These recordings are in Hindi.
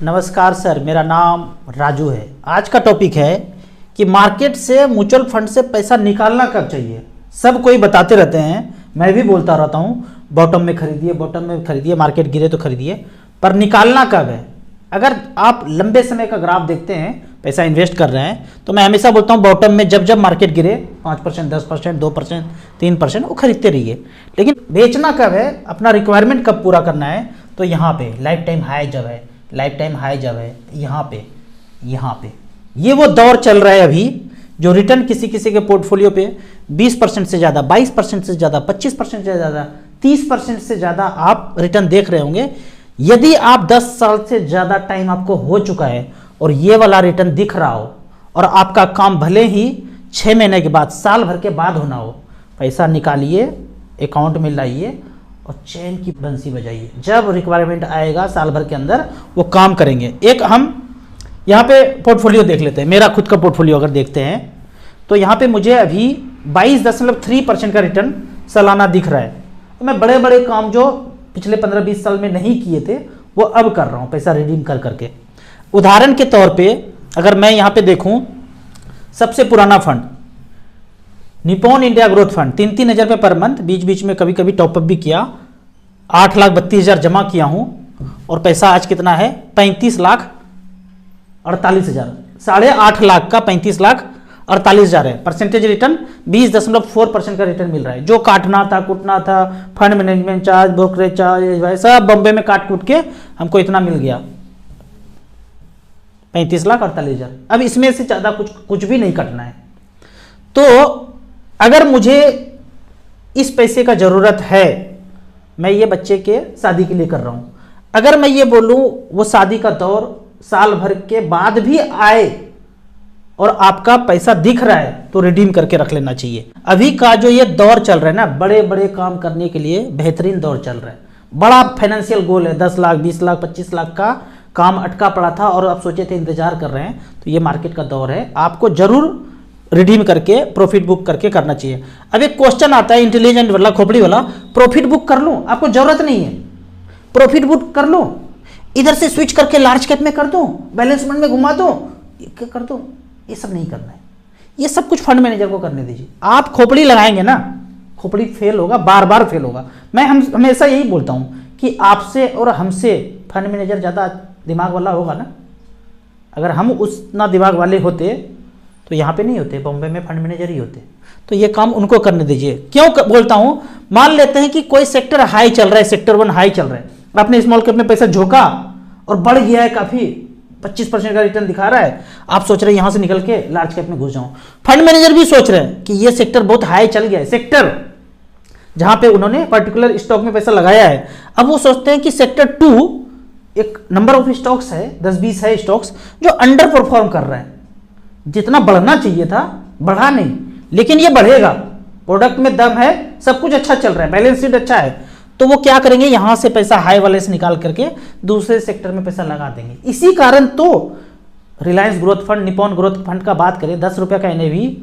नमस्कार सर, मेरा नाम राजू है। आज का टॉपिक है कि मार्केट से म्यूचुअल फंड से पैसा निकालना कब चाहिए। सब कोई बताते रहते हैं, मैं भी बोलता रहता हूँ, बॉटम में खरीदिए, मार्केट गिरे तो खरीदिए, पर निकालना कब है। अगर आप लंबे समय का ग्राफ देखते हैं, पैसा इन्वेस्ट कर रहे हैं, तो मैं हमेशा बोलता हूँ बॉटम में जब जब मार्केट गिरे 5%, 10%, 2%, 3%, वो खरीदते रहिए। लेकिन बेचना कब है, अपना रिक्वायरमेंट कब पूरा करना है, तो यहाँ पे लाइफ टाइम हाई जब है, यहाँ पे ये वो दौर चल रहा है अभी, जो रिटर्न किसी किसी के पोर्टफोलियो पे 20% से ज़्यादा, 22% से ज़्यादा, 25% से ज़्यादा, 30% से ज़्यादा आप रिटर्न देख रहे होंगे। यदि आप 10 साल से ज़्यादा टाइम आपको हो चुका है और ये वाला रिटर्न दिख रहा हो, और आपका काम भले ही 6 महीने के बाद, साल भर के बाद होना हो, पैसा निकालिए, अकाउंट में लाइए और चैन की बंसी बजाइए। जब रिक्वायरमेंट आएगा साल भर के अंदर वो काम करेंगे। एक हम यहाँ पे पोर्टफोलियो देख लेते हैं। मेरा खुद का पोर्टफोलियो अगर देखते हैं तो यहाँ पे मुझे अभी 22.3% का रिटर्न सालाना दिख रहा है। तो मैं बड़े बड़े काम जो पिछले 15-20 साल में नहीं किए थे वो अब कर रहा हूँ, पैसा रिडीम कर करके। उदाहरण के तौर पे अगर मैं यहाँ पे देखूँ, सबसे पुराना fund Nippon India growth fund 3-3 हज़ार रुपये पर मंथ, बीच बीच में कभी कभी टॉपअप भी किया, 8,32,000 जमा किया हूँ और पैसा आज कितना है 35,48,000। 8.5 लाख का 35,48,000 है। परसेंटेज रिटर्न 20.4% का रिटर्न मिल रहा है। जो काटना था कूटना था, fund management charge, brokerage charge, सब बॉम्बे में काट कूट के हमको इतना मिल गया 35,48,000। अब इसमें से ज़्यादा कुछ भी नहीं कटना है। तो अगर मुझे इस पैसे का ज़रूरत है, मैं ये बच्चे के शादी के लिए कर रहा हूँ, अगर मैं ये बोलूँ वो शादी का दौर साल भर के बाद भी आए और आपका पैसा दिख रहा है तो रिडीम करके रख लेना चाहिए। अभी का जो ये दौर चल रहा है ना, बड़े बड़े काम करने के लिए बेहतरीन दौर चल रहा है। बड़ा फाइनेंशियल गोल है, 10 लाख, 20 लाख, 25 लाख का काम अटका पड़ा था और आप सोचे थे इंतजार कर रहे हैं, तो ये मार्केट का दौर है। आपको जरूर रिडीम करके प्रॉफिट बुक करके करना चाहिए। अब एक क्वेश्चन आता है इंटेलिजेंट वाला, खोपड़ी वाला, प्रॉफिट बुक कर लूं? आपको जरूरत नहीं है। प्रॉफिट बुक कर लूं, इधर से स्विच करके लार्ज कैप में कर दूं, बैलेंस फंड में घुमा दूं, कर दूं, ये सब नहीं करना है। ये सब कुछ फंड मैनेजर को करने दीजिए। आप खोपड़ी लगाएंगे ना, खोपड़ी फेल होगा, बार बार फेल होगा। मैं हमेशा यही बोलता हूं कि आपसे और हमसे फंड मैनेजर ज़्यादा दिमाग वाला होगा ना। अगर हम उतना दिमाग वाले होते तो यहाँ पे नहीं होते, बॉम्बे में फंड मैनेजर ही होते। तो ये काम उनको करने दीजिए। क्यों बोलता हूँ, मान लेते हैं कि कोई सेक्टर हाई चल रहा है, सेक्टर 1 हाई चल रहा है, आपने स्मॉल कैप में पैसा झोंका और बढ़ गया है काफ़ी, 25% का रिटर्न दिखा रहा है, आप सोच रहे हैं यहाँ से निकल के लार्ज कैप में घुस जाऊँ। फंड मैनेजर भी सोच रहे हैं कि ये सेक्टर बहुत हाई चल गया है, सेक्टर जहाँ पे उन्होंने पर्टिकुलर स्टॉक में पैसा लगाया है। अब वो सोचते हैं कि सेक्टर 2 एक नंबर ऑफ स्टॉक्स है, 10-20 है स्टॉक्स जो अंडर परफॉर्म कर रहे हैं, जितना बढ़ना चाहिए था बढ़ा नहीं, लेकिन ये बढ़ेगा, प्रोडक्ट में दम है, सब कुछ अच्छा चल रहा है, बैलेंस शीट अच्छा है, तो वो क्या करेंगे, यहां से पैसा हाई वाले से निकाल करके दूसरे सेक्टर में पैसा लगा देंगे। इसी कारण तो Reliance growth fund, Nippon growth fund का बात करें, 10 रुपये का NAV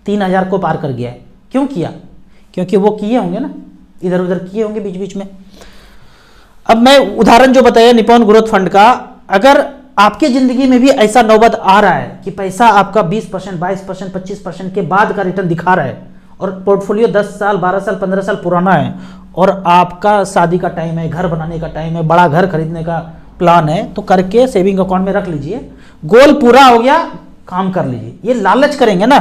3,000 को पार कर गया है। क्यों किया? क्योंकि वो किए होंगे ना, इधर उधर किए होंगे बीच बीच में। अब मैं उदाहरण जो बताया निपॉन ग्रोथ फंड का, अगर आपकी जिंदगी में भी ऐसा नौबत आ रहा है कि पैसा आपका 20%, 22%, 25% के बाद का रिटर्न दिखा रहा है और पोर्टफोलियो 10 साल, 12 साल, 15 साल पुराना है और आपका शादी का टाइम है, घर बनाने का टाइम है, बड़ा घर खरीदने का प्लान है, तो करके सेविंग अकाउंट में रख लीजिए। गोल पूरा हो गया, काम कर लीजिए। ये लालच करेंगे ना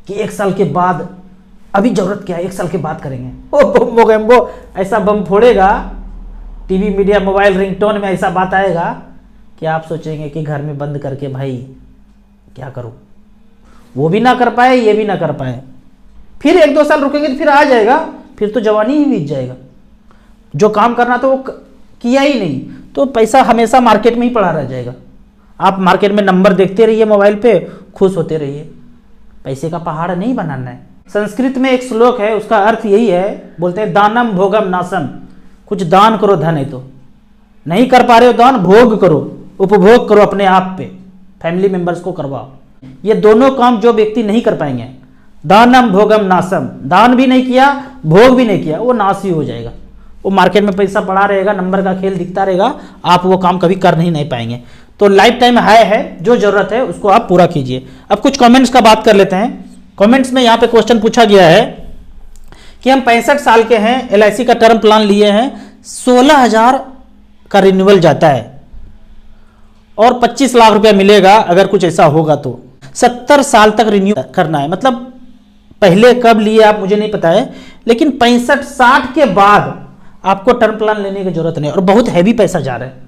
कि 1 साल के बाद, अभी जरूरत क्या है, 1 साल के बाद करेंगे, ओ बम ऐसा बम फोड़ेगा, टीवी, मीडिया, मोबाइल रिंगटोन में ऐसा बात आएगा कि आप सोचेंगे कि घर में बंद करके भाई क्या करूं, वो भी ना कर पाए, ये भी ना कर पाए। फिर 1-2 साल रुकेंगे तो फिर आ जाएगा, फिर तो जवानी ही बीत जाएगा। जो काम करना था वो किया ही नहीं, तो पैसा हमेशा मार्केट में ही पड़ा रह जाएगा। आप मार्केट में नंबर देखते रहिए, मोबाइल पे खुश होते रहिए। पैसे का पहाड़ नहीं बनाना है। संस्कृत में एक श्लोक है, उसका अर्थ यही है, बोलते हैं दानम भोगम नासम, कुछ दान करो, धन है तो नहीं कर पा रहे हो दान, भोग करो, उपभोग करो अपने आप पे, फैमिली मेंबर्स को करवाओ। ये दोनों काम जो व्यक्ति नहीं कर पाएंगे, दानम भोगम नासम, दान भी नहीं किया, भोग भी नहीं किया, वो नाश ही हो जाएगा। वो मार्केट में पैसा पड़ा रहेगा, नंबर का खेल दिखता रहेगा, आप वो काम कभी कर नहीं पाएंगे। तो लाइफ टाइम हाई है, जो जरूरत है उसको आप पूरा कीजिए। अब कुछ कमेंट्स का बात कर लेते हैं। कमेंट्स में यहाँ पे क्वेश्चन पूछा गया है कि हम 65 साल के हैं, LIC का टर्म प्लान लिए हैं, 16,000 का रिन्यूअल जाता है और 25 लाख रुपया मिलेगा अगर कुछ ऐसा होगा तो। 70 साल तक रिन्यू करना है, मतलब पहले कब लिए आप मुझे नहीं पता है, लेकिन 65-60 के बाद आपको टर्म प्लान लेने की जरूरत नहीं, और बहुत हैवी पैसा जा रहा है।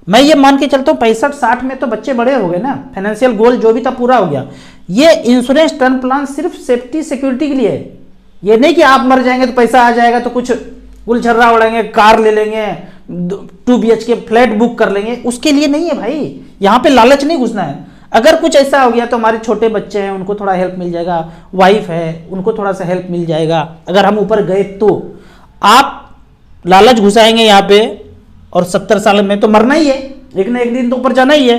मैं ये मान के चलता हूँ 65-60 में तो बच्चे बड़े हो गए ना, फाइनेंशियल गोल जो भी था पूरा हो गया। ये इंश्योरेंस टर्म प्लान सिर्फ सेफ्टी सिक्योरिटी के लिए है, ये नहीं कि आप मर जाएंगे तो पैसा आ जाएगा तो कुछ गुलछर्रा उड़ाएंगे, कार ले लेंगे, 2 BHK फ्लैट बुक कर लेंगे, उसके लिए नहीं है भाई। यहाँ पे लालच नहीं घुसना है। अगर कुछ ऐसा हो गया तो हमारे छोटे बच्चे हैं, उनको थोड़ा हेल्प मिल जाएगा, वाइफ है उनको थोड़ा सा हेल्प मिल जाएगा। अगर हम ऊपर गए तो आप लालच घुसाएंगे यहाँ पे, और 70 साल में तो मरना ही है, एक ना एक दिन तो ऊपर जाना ही है।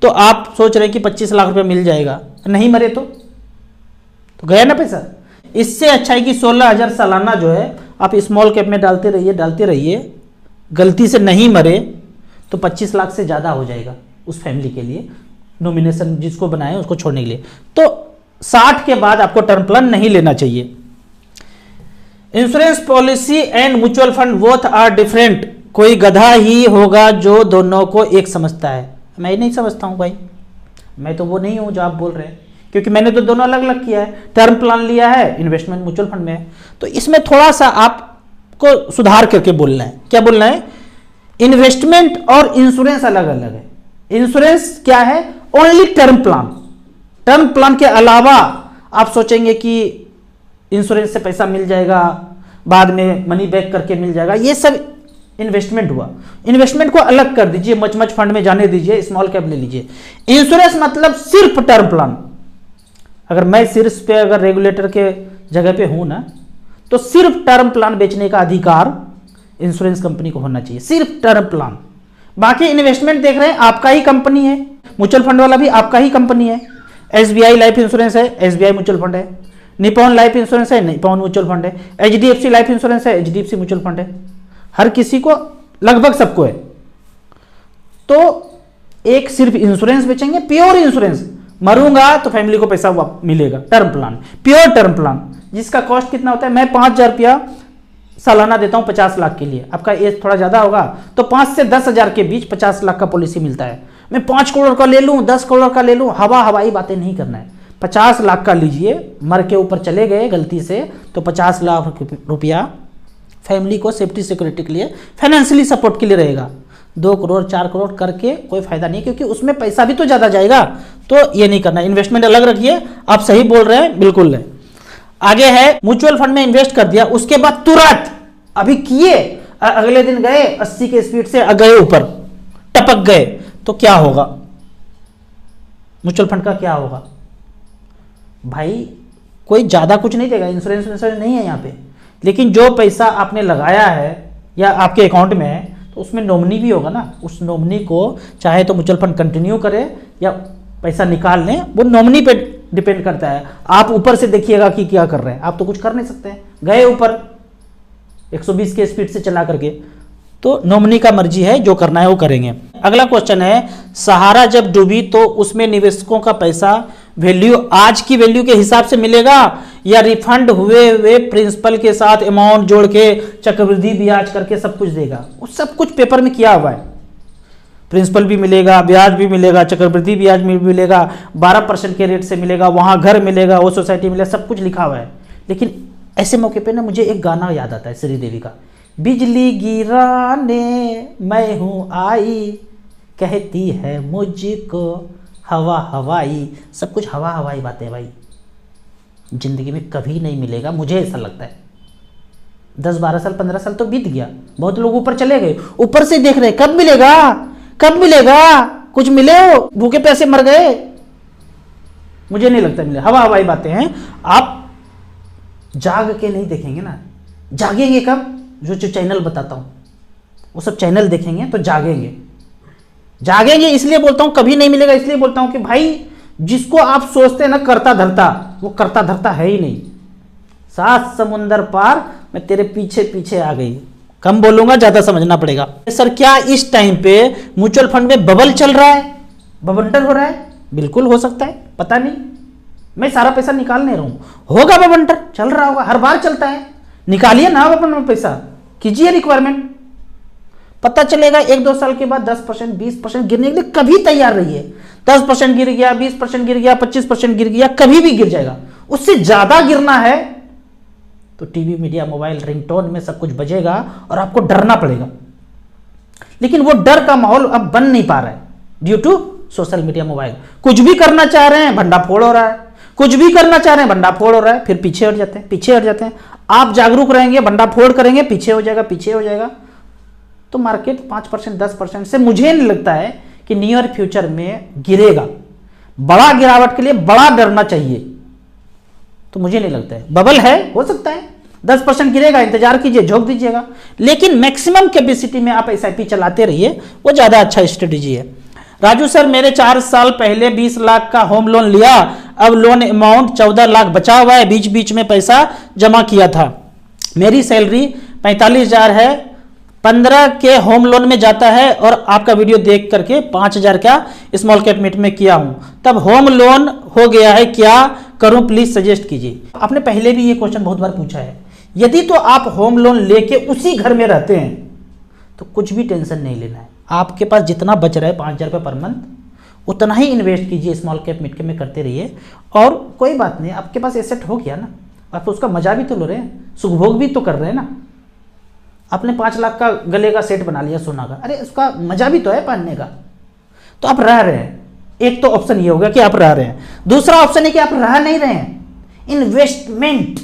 तो आप सोच रहे हैं कि 25 लाख रुपया मिल जाएगा, नहीं मरे तो गया ना पैसा। इससे अच्छा है कि 16,000 सालाना जो है आप स्मॉल कैप में डालते रहिए, गलती से नहीं मरे तो 25 लाख से ज़्यादा हो जाएगा उस फैमिली के लिए, नॉमिनेशन जिसको बनाए उसको छोड़ने के लिए। तो 60 के बाद आपको टर्म प्लान नहीं लेना चाहिए। Insurance policy and mutual fund both are different. कोई गधा ही होगा जो दोनों को एक समझता है। मैं नहीं समझता हूं भाई, मैं तो वो नहीं हूं जो आप बोल रहे हैं, क्योंकि मैंने तो दोनों अलग अलग किया है। टर्म प्लान लिया है, इन्वेस्टमेंट म्यूचुअल फंड में है, तो इसमें थोड़ा सा आपको सुधार करके बोलना है। क्या बोलना है? इन्वेस्टमेंट और इंश्योरेंस अलग अलग है। इंश्योरेंस क्या है? Only term plan. Term plan के अलावा आप सोचेंगे कि इंश्योरेंस से पैसा मिल जाएगा, बाद में मनी बैक करके मिल जाएगा, ये सब इन्वेस्टमेंट हुआ। इन्वेस्टमेंट को अलग कर दीजिए, मच फंड में जाने दीजिए, स्मॉल कैप ले लीजिए। इंश्योरेंस मतलब सिर्फ टर्म प्लान। अगर मैं शीर्ष पे अगर रेगुलेटर के जगह पे हूं ना, तो सिर्फ टर्म प्लान बेचने का अधिकार इंश्योरेंस कंपनी को होना चाहिए, सिर्फ टर्म प्लान। बाकी इन्वेस्टमेंट देख रहे हैं, आपका ही कंपनी है। म्यूचुअल फंड वाला भी आपका ही कंपनी है। SBI लाइफ इंश्योरेंस है, SBI म्यूचुअल फंड है। निपॉन लाइफ इंश्योरेंस है, निपॉन म्यूचुअल फंड है। HDFC लाइफ इंश्योरेंस है, HDFC म्यूचुअल फंड है। हर किसी को, लगभग सबको है। तो एक सिर्फ इंश्योरेंस बेचेंगे, प्योर इंश्योरेंस, मरूंगा तो फैमिली को पैसा मिलेगा, term plan, pure term plan, जिसका कॉस्ट कितना होता है? मैं 5,000 रुपया सालाना देता हूं 50 लाख के लिए। आपका एज थोड़ा ज्यादा होगा तो 5 से 10,000 के बीच 50 लाख का पॉलिसी मिलता है। मैं 5 करोड़ का ले लूं, 10 करोड़ का ले लूं, हवाई बातें नहीं करना है। 50 लाख का लीजिए, मर के ऊपर चले गए गलती से तो 50 लाख रुपया फैमिली को सेफ्टी सिक्योरिटी के लिए, फाइनेंशियली सपोर्ट के लिए रहेगा। 2 करोड़ 4 करोड़ करके कोई फायदा नहीं, क्योंकि उसमें पैसा भी तो ज्यादा जाएगा। तो ये नहीं करना, इन्वेस्टमेंट अलग रखिए। आप सही बोल रहे हैं, बिल्कुल है। आगे है, म्यूचुअल फंड में इन्वेस्ट कर दिया, उसके बाद तुरंत अभी किए, अगले दिन गए 80 के स्पीड से गए ऊपर, टपक गए, तो क्या होगा? म्यूचुअल फंड का क्या होगा भाई? कोई ज्यादा कुछ नहीं देगा, इंश्योरेंस नहीं है यहाँ पे। लेकिन जो पैसा आपने लगाया है या आपके अकाउंट में है, तो उसमें नॉमिनी भी होगा ना। उस नॉमिनी को चाहे तो म्यूचुअल फंड कंटिन्यू करे या पैसा निकाल लें, वो नॉमिनी पे डिपेंड करता है। आप ऊपर से देखिएगा कि क्या कर रहे हैं, आप तो कुछ कर नहीं सकते हैं। गए ऊपर 120 के स्पीड से चला करके, तो नॉमिनी का मर्जी है, जो करना है वो करेंगे। अगला क्वेश्चन है, सहारा जब डूबी तो उसमें निवेशकों का पैसा वैल्यू आज की वैल्यू के हिसाब से मिलेगा या रिफंड हुए प्रिंसिपल के साथ अमाउंट जोड़ के चक्रवृद्धि ब्याज करके सब कुछ देगा? वो सब कुछ पेपर में किया हुआ है। प्रिंसिपल भी मिलेगा, ब्याज भी मिलेगा, चक्रवृद्धि ब्याज भी मिलेगा, 12% के रेट से मिलेगा, वहां घर मिलेगा, वो सोसाइटी मिलेगा, सब कुछ लिखा हुआ है। लेकिन ऐसे मौके पे ना मुझे एक गाना याद आता है श्रीदेवी का, बिजली गिराने मैं हूं आई, कहती है मुझको हवा हवाई। सब कुछ हवा हवाई बातें भाई, जिंदगी में कभी नहीं मिलेगा, मुझे ऐसा लगता है। 10 12 साल 15 साल तो बीत गया, बहुत लोग ऊपर चले गए, ऊपर से देख रहे कब मिलेगा, कब मिलेगा, कुछ मिले, भूखे प्यासे मर गए। मुझे नहीं लगता मिले, हवा हवाई बातें हैं। आप जाग के नहीं देखेंगे ना, जागेंगे कब? जो चैनल बताता हूं वो सब चैनल देखेंगे तो जागेंगे। जागेंगे इसलिए बोलता हूं कभी नहीं मिलेगा, इसलिए बोलता हूं कि भाई जिसको आप सोचते हैं ना करता धरता, वो करता धरता है ही नहीं। 7 समुंदर पार मैं तेरे पीछे पीछे आ गई। कम बोलूंगा, ज्यादा समझना पड़ेगा। सर क्या इस टाइम पे म्यूचुअल फंड में बबल चल रहा है, बवंडर हो रहा है? बिल्कुल हो सकता है, पता नहीं, मैं सारा पैसा निकाल नहीं रहा हूं। होगा बवंडर, चल रहा होगा, हर बार चलता है। निकालिए ना अपन पैसा, कीजिए रिक्वायरमेंट, पता चलेगा 1-2 साल के बाद 10% 20% गिरने के लिए कभी तैयार रहिए। 10% गिर गया, 20% गिर गया, 25% गिर गया, कभी भी गिर जाएगा। उससे ज्यादा गिरना है तो टीवी, मीडिया, मोबाइल, रिंगटोन में सब कुछ बजेगा और आपको डरना पड़ेगा। लेकिन वो डर का माहौल अब बन नहीं पा रहा है due to social media, mobile. कुछ भी करना चाह रहे हैं, भंडाफोड़ हो रहा है, कुछ भी करना चाह रहे हैं, भंडाफोड़ हो रहा है, फिर पीछे हट जाते हैं, पीछे हट जाते हैं। आप जागरूक रहेंगे, भंडाफोड़ करेंगे, पीछे हो जाएगा, पीछे हो जाएगा। तो मार्केट 5% 10% से मुझे नहीं लगता है कि नियर फ्यूचर में गिरेगा। बड़ा गिरावट के लिए बड़ा डरना चाहिए, तो मुझे नहीं लगता है। बबल है, हो सकता है 10% गिरेगा, इंतजार कीजिए, झोंक दीजिएगा। लेकिन मैक्सिमम कैपेसिटी में आप एसआईपी चलाते रहिए, वो ज्यादा अच्छा स्ट्रेटेजी है। राजू सर, मेरे 4 साल पहले 20 लाख का होम लोन लिया, अब लोन अमाउंट 14 लाख बचा हुआ है, बीच बीच में पैसा जमा किया था। मेरी सैलरी 45,000 है, 15 के होम लोन में जाता है और आपका वीडियो देख करके 5,000 का स्मॉल कैप मिट में किया हूं, तब होम लोन हो गया है, क्या करूं प्लीज सजेस्ट कीजिए। आपने पहले भी ये क्वेश्चन बहुत बार पूछा है। यदि तो आप होम लोन लेके उसी घर में रहते हैं तो कुछ भी टेंशन नहीं लेना है। आपके पास जितना बच रहा है 5,000 रुपये पर मंथ, उतना ही इन्वेस्ट कीजिए स्मॉल कैप मिड कैप में करते रहिए। और कोई बात नहीं, आपके पास एसेट हो गया ना, आप उसका मजा भी तो ले रहे हैं, सुखभोग भी तो कर रहे हैं ना। आपने 5 लाख का गले का सेट बना लिया सोना का, अरे उसका मजा भी तो है पहनने का, तो आप रह रहे हैं। एक तो ऑप्शन ये होगा कि आप रह रहे हैं, दूसरा ऑप्शन है कि आप रह नहीं रहे हैं, इन्वेस्टमेंट,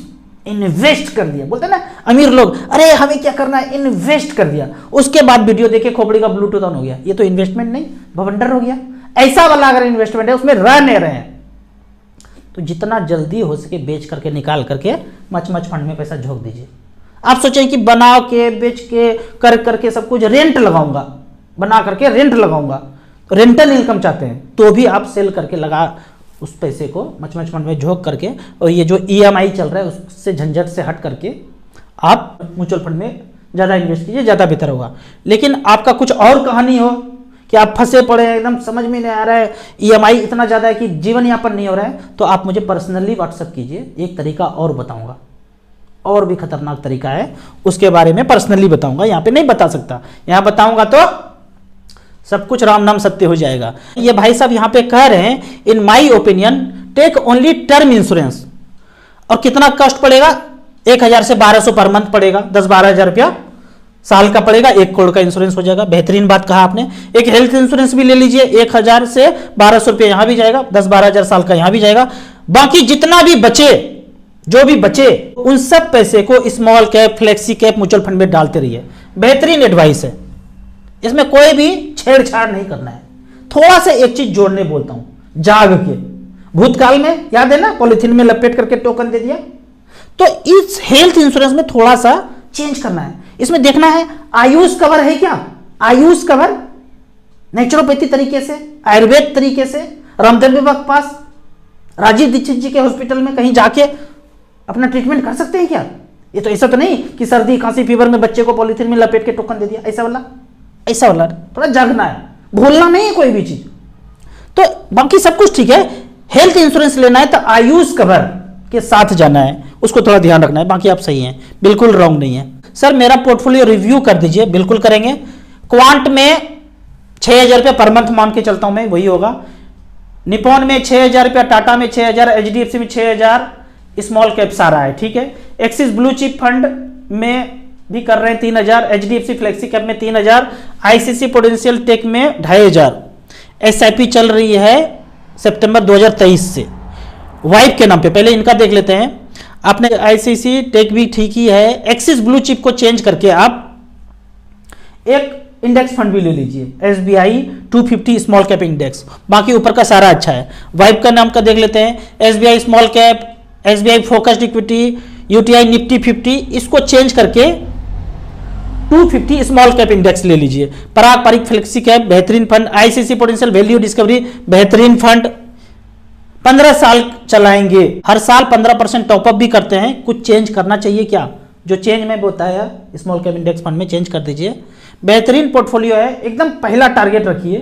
इन्वेस्ट कर दिया। बोलते हैं ना अमीर लोग, अरे हमें क्या करना है, इन्वेस्ट कर दिया, उसके बाद वीडियो देखे खोपड़ी का ब्लूटूथ ऑन हो गया। ये तो इन्वेस्टमेंट नहीं, भवंडर हो गया। ऐसा वाला अगर इन्वेस्टमेंट है, उसमें रह नहीं रहे हैं, तो जितना जल्दी हो सके बेच करके, निकाल करके मच मच फंड में पैसा झोंक दीजिए। आप सोचें कि बना के, बेच के, कर करके सब कुछ रेंट लगाऊंगा, बना करके रेंट लगाऊंगा, तो रेंटल इनकम चाहते हैं तो भी आप सेल करके लगा उस पैसे को मच मच फंड में झोंक करके, और ये जो ईएमआई चल रहा है उससे झंझट से हट करके आप म्यूचुअल फंड में ज़्यादा इन्वेस्ट कीजिए, ज़्यादा बेहतर होगा। लेकिन आपका कुछ और कहानी हो कि आप फंसे पड़े हैं, एकदम समझ में नहीं आ रहा है, ईएमआई इतना ज़्यादा है कि जीवन यापन नहीं हो रहा है, तो आप मुझे पर्सनली व्हाट्सअप कीजिए। एक तरीका और बताऊँगा, और भी खतरनाक तरीका है, उसके बारे में पर्सनली बताऊंगा, यहां पे नहीं बता सकता। यहां बताऊंगा तो सब कुछ राम नाम सत्य हो जाएगा। ये भाई साहब यहां पे कह रहे हैं, in my opinion take only term insurance. और कितना कॉस्ट पड़ेगा? 1,000 से 1,200 पर मंथ पड़ेगा, 10-12 हजार रुपया साल का पड़ेगा, 1 करोड़ का इंश्योरेंस हो जाएगा। बेहतरीन बात कहा आपने। एक हेल्थ इंश्योरेंस भी ले लीजिए, 1,000 से 1,200 रुपये यहां भी जाएगा, 10-12 हजार साल का यहां भी जाएगा। बाकी जितना भी बचे, जो भी बचे, उन सब पैसे को small cap, flexi cap, mutual fund में डालते रहिए। बेहतरीन एडवाइस है, इसमें कोई भी छेड़छाड़ नहीं करना है। थोड़ा सा एक चीज जोड़ने बोलता हूं, जाग के। भूतकाल में याद है ना, पॉलिथीन में लपेट करके टोकन दे दिया, तो इस हेल्थ इंश्योरेंस में थोड़ा सा चेंज करना है। इसमें देखना है आयुष कवर है क्या, आयुष कवर नेचुरोपैथी तरीके से, आयुर्वेद तरीके से, रामदेव बाबा के पास, राजीव दीक्षित जी के हॉस्पिटल में कहीं जाके अपना ट्रीटमेंट कर सकते हैं क्या? ये तो ऐसा तो नहीं कि सर्दी खांसी फीवर में बच्चे को पॉलिथीन में लपेट के टोकन दे दिया, ऐसा वाला थोड़ा जागना है, भूलना नहीं है कोई भी चीज। तो बाकी सब कुछ ठीक है। हेल्थ इंश्योरेंस लेना है तो आयुष कवर के साथ जाना है, उसको थोड़ा ध्यान रखना है। बाकी आप सही हैं, बिल्कुल रॉन्ग नहीं है। सर मेरा पोर्टफोलियो रिव्यू कर दीजिए। बिल्कुल करेंगे। क्वांट में 6,000 रुपया पर मंथ मान के चलता हूं मैं, वही होगा। निपॉन में 6,000 रुपया, टाटा में 6,000, एचडीएफसी में 6,000, स्मॉल कैप सारा है, ठीक है। एक्सिस ब्लू चिप फंड में भी कर रहे हैं 3,000, एचडीएफसी फ्लेक्सी कैप में 3,000, आईसीसी पोटेंशियल टेक में 2,500। एसआईपी चल रही है सितंबर 2023 से वाइफ के नाम पे। पहले इनका देख लेते हैं। आपने आईसीसी टेक भी ठीक ही है। एक्सिस ब्लू चिप को चेंज करके आप एक इंडेक्स फंड भी ले लीजिए, एसबीआई 250 स्मॉल कैप इंडेक्स। बाकी ऊपर का सारा अच्छा है। वाइफ का नाम का देख लेते हैं, SBI small cap, SBI focused equity, UTI Nifty 50, इसको चेंज करके 250 स्मॉल कैप इंडेक्स ले लीजिए। पराग पारिक फ्लेक्सी कैप बेहतरीन fund, ICC potential value discovery बेहतरीन फंड। 15 साल चलाएंगे, हर साल 15% टॉपअप भी करते हैं। कुछ चेंज करना चाहिए क्या? जो चेंज में बताया स्मॉल कैप इंडेक्स फंड में चेंज कर दीजिए। बेहतरीन पोर्टफोलियो है, एकदम पहला टारगेट रखिए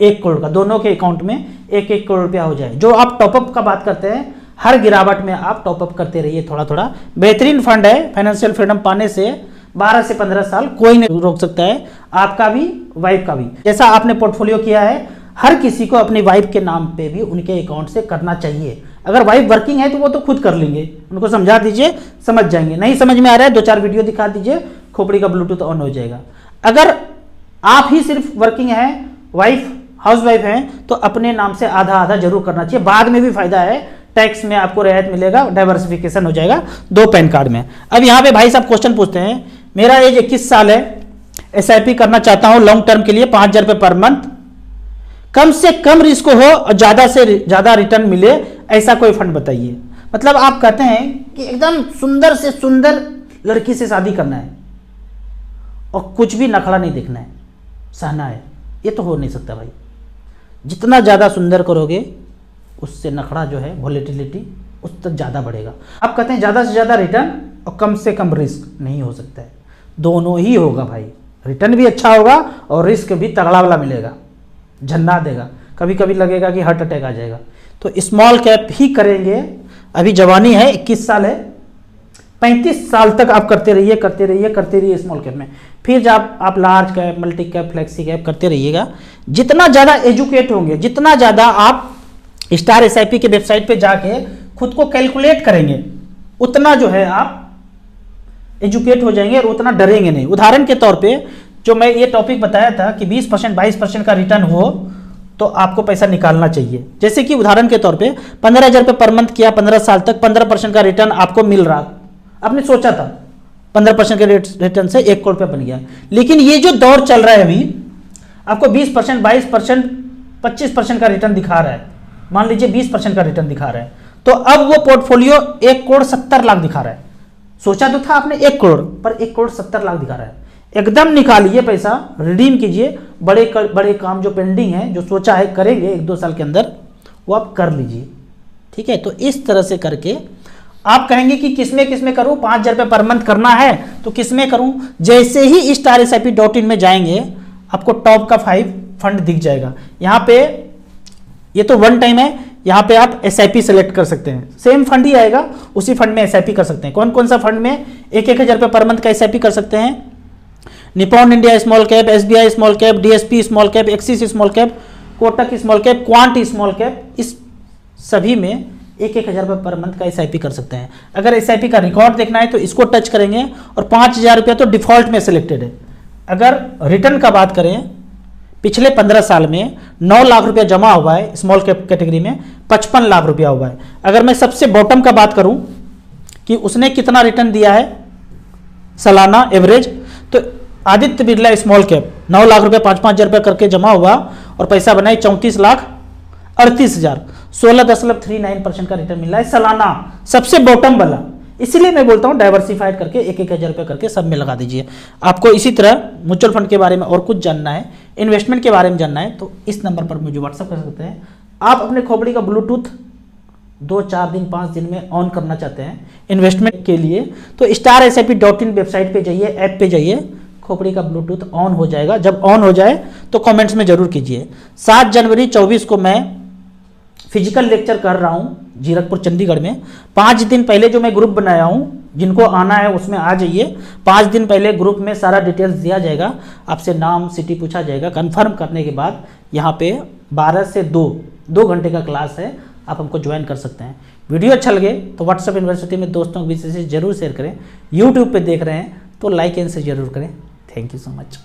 1 करोड़ का, दोनों के अकाउंट में 1-1 करोड़ रुपया हो जाए। जो आप टॉपअप का बात करते हैं, हर गिरावट में आप टॉपअप करते रहिए थोड़ा थोड़ा। बेहतरीन फंड है, फाइनेंशियल फ्रीडम पाने से 12 से 15 साल कोई नहीं रोक सकता है, आपका भी वाइफ का भी। जैसा आपने पोर्टफोलियो किया है, हर किसी को अपनी वाइफ के नाम पे भी उनके अकाउंट से करना चाहिए। अगर वाइफ वर्किंग है तो वो तो खुद कर लेंगे, उनको समझा दीजिए, समझ जाएंगे। नहीं समझ में आ रहा है 2-4 वीडियो दिखा दीजिए, खोपड़ी का ब्लूटूथ ऑन हो जाएगा। अगर आप ही सिर्फ वर्किंग है, वाइफ हाउस वाइफ है, तो अपने नाम से आधा आधा जरूर करना चाहिए, बाद में भी फायदा है, टैक्स में आपको रियायत मिलेगा, डाइवर्सिफिकेशन हो जाएगा 2 पैन कार्ड में। अब यहाँ पे भाई साहब क्वेश्चन पूछते हैं, मेरा एज 21 साल है, SIP करना चाहता हूँ लॉन्ग टर्म के लिए 5,000 रुपये पर मंथ, कम से कम रिस्क हो और ज्यादा से ज्यादा रिटर्न मिले, ऐसा कोई फंड बताइए। मतलब आप कहते हैं कि एकदम सुंदर से सुंदर लड़की से शादी करना है और कुछ भी नखड़ा नहीं देखना है, सहना है, ये तो हो नहीं सकता भाई। जितना ज़्यादा सुंदर करोगे उससे नखड़ा जो है, वॉलेटिलिटी उस तक ज़्यादा बढ़ेगा। आप कहते हैं ज़्यादा से ज़्यादा रिटर्न और कम से कम रिस्क, नहीं हो सकता है, दोनों ही होगा भाई। रिटर्न भी अच्छा होगा और रिस्क भी तगड़ा वाला मिलेगा, झन्ना देगा, कभी कभी लगेगा कि हार्ट अटैक आ जाएगा। तो स्मॉल कैप ही करेंगे, अभी जवानी है, 21 साल है, 35 साल तक आप करते रहिए करते रहिए करते रहिए स्मॉल कैप में। फिर जब आप large cap, multi cap, flexi cap करते रहिएगा, जितना ज़्यादा एजुकेट होंगे, जितना ज़्यादा आप स्टार SIP के वेबसाइट पे जाके खुद को कैलकुलेट करेंगे, उतना जो है आप एजुकेट हो जाएंगे और उतना डरेंगे नहीं। उदाहरण के तौर पे जो मैं ये टॉपिक बताया था कि 20% 22% का रिटर्न हो तो आपको पैसा निकालना चाहिए। जैसे कि उदाहरण के तौर पे 15,000 रुपये पर मंथ किया, 15 साल तक 15% का रिटर्न आपको मिल रहा, आपने सोचा था 15% के रिटर्न से 1 करोड़ रुपया बन गया। लेकिन ये जो दौर चल रहा है अभी, आपको 20%, 22%, 25% का रिटर्न दिखा रहा है, मान लीजिए 20% का रिटर्न दिखा रहा है, तो अब वो पोर्टफोलियो 1 करोड़ 70 लाख दिखा रहा है। सोचा तो था आपने 1 करोड़, पर 1 करोड़ 70 लाख दिखा रहा है। एकदम निकालिए पैसा, रिडीम कीजिए, बड़े काम जो पेंडिंग है, जो सोचा है करेंगे 1-2 साल के अंदर, वो आप कर लीजिए। ठीक है, तो इस तरह से करके आप कहेंगे कि किसमें करूं, 5,000 रुपये पर मंथ करना है तो किसमें करूं। जैसे ही StarSIP.in में जाएंगे, आपको टॉप का 5 फंड दिख जाएगा। यहाँ पे ये तो 1 टाइम है, यहाँ पे आप SIP सेलेक्ट कर सकते हैं, सेम फंड ही आएगा, उसी फंड में SIP कर सकते हैं। कौन कौन सा फंड में 1-1 हज़ार रुपये पर मंथ का SIP कर सकते हैं? Nippon India small cap, SBI small cap, DSP small cap, axis small cap, Kotak small cap, quant small cap, इस सभी में 1-1 हज़ार रुपये पर मंथ का SIP कर सकते हैं। अगर SIP का रिकॉर्ड देखना है तो इसको टच करेंगे और 5,000 रुपये तो डिफॉल्ट में सिलेक्टेड है। अगर रिटर्न का बात करें, पिछले 15 साल में 9 लाख रुपया जमा हुआ है, स्मॉल कैप कैटेगरी में 55 लाख रुपया हुआ है। अगर मैं सबसे बॉटम का बात करूं कि उसने कितना रिटर्न दिया है सालाना एवरेज, तो आदित्य बिरला स्मॉल कैप 9 लाख रुपया 5-5 हज़ार रुपया करके जमा हुआ और पैसा बनाए 34,38,000, 16.39% का रिटर्न मिला है सालाना, सबसे बॉटम वाला। इसलिए मैं बोलता हूं डाइवर्सिफाइड करके 1-1 हज़ार रुपये करके सब में लगा दीजिए। आपको इसी तरह म्यूचुअल फंड के बारे में और कुछ जानना है, इन्वेस्टमेंट के बारे में जानना है, तो इस नंबर पर मुझे व्हाट्सअप कर सकते हैं। आप अपने खोपड़ी का ब्लूटूथ 2-4 दिन 5 दिन में ऑन करना चाहते हैं इन्वेस्टमेंट के लिए, तो StarSIP.in वेबसाइट पे जाइए, ऐप पे जाइए, खोपड़ी का ब्लूटूथ ऑन हो जाएगा। जब ऑन हो जाए तो कमेंट्स में जरूर कीजिए। 7 जनवरी 24 को मैं फिजिकल लेक्चर कर रहा हूँ जीरकपुर चंडीगढ़ में। 5 दिन पहले जो मैं ग्रुप बनाया हूँ, जिनको आना है उसमें आ जाइए। 5 दिन पहले ग्रुप में सारा डिटेल्स दिया जाएगा, आपसे नाम सिटी पूछा जाएगा। कंफर्म करने के बाद यहाँ पे 12 से 2 घंटे का क्लास है, आप हमको ज्वाइन कर सकते हैं। वीडियो अच्छा लगे तो व्हाट्सएप यूनिवर्सिटी में दोस्तों के बीच से जरूर शेयर करें। यूट्यूब पे देख रहे हैं तो लाइक एंड शेयर जरूर करें। Thank you so much.